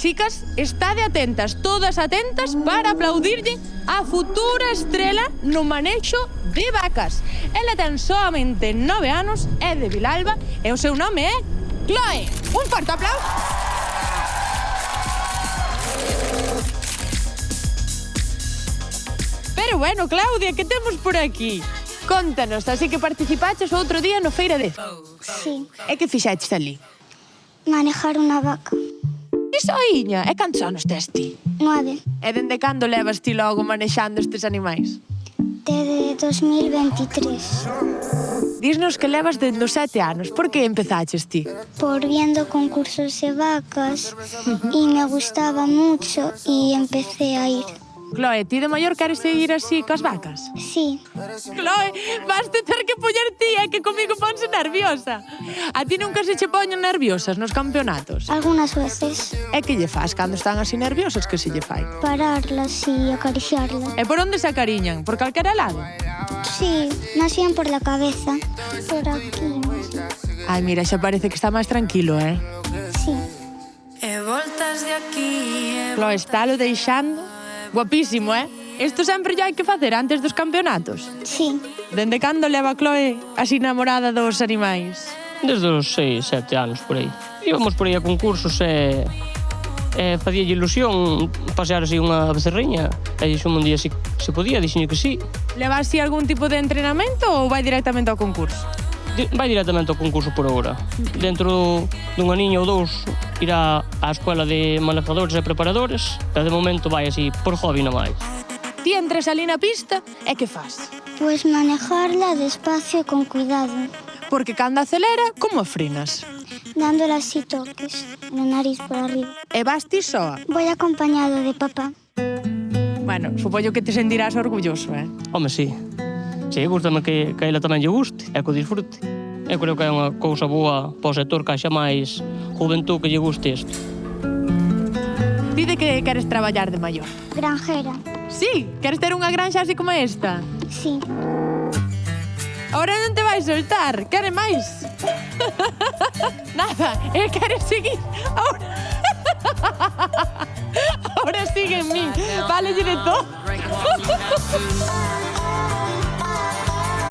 Chicas, estade atentas, todas atentas para aplaudirlle a futura estrela no manexo de vacas. Ela ten soamente 9 anos, é de Vilalba e o seu nome é Chloe. Un forte aplauso. Pero bueno, Claudia, que temos por aquí? Contanos, así que participaches outro día no Feira de... Sí, E que fixaches ali? manejar unha vaca. Iso, Iña, e cantos anos tes ti? 9. E dende cando levas ti logo manexando estes animais? Desde 2023. Dísnos que levas dende os 7 anos. Por que empezaches ti? Por viendo concursos de vacas y me gustaba mucho y empecé a ir. Chloe, ti de maior queres seguir así cas vacas? Sí, Chloe, vas te ter que poñer ti, é que comigo ponse nerviosa. A ti nunca se che poñen nerviosas nos campeonatos? algunas veces. E que lle faz cando están así nerviosas que se lle fai? Pararlas y acariciarlas. E por onde se acariñan? Por calquera lado? Sí, más bien por la cabeza. Por aquí. Ai, mira, xa parece que está máis tranquilo, Sí. E voltas de aquí Chloe, está lo deixando guapísimo, Isto sempre lle hai que facer antes dos campeonatos. Sí, Dende cando leva Chloe así namorada dos animais? Desde os 6, 7 anos, por aí. Íbamos por aí a concursos e facíalle ilusión pasear así unha becerriña. E dixo un día se podía, dixenlle que sí. Leva así algún tipo de entrenamento ou vai directamente ao concurso? Vai directamente ao concurso por agora. Dentro dun aniño ou dous irá á escola de manejadores e preparadores, pero de momento vai así por hobby nomais. Ti entras ali na pista e que faz? pues manejarla despacio y con cuidado, Porque cando acelera, como a frenas? dándole así toques, la nariz por arriba. E vas ti soa? Voy acompañado de papá. Bueno, supoño que te sentirás orgulloso, Home, sí. Sí, gústame que a ela tamén lle guste e que o disfrute. Eu creo que é unha cousa boa para o sector que haxa máis juventud que lle guste isto. Ti de que queres traballar de maior? Granjera. Sí, queres ter unha granxa así como esta? Sí. Ahora non te vais soltar, quere máis? Nada, queres seguir? Ahora sigue en mí, vale de todo.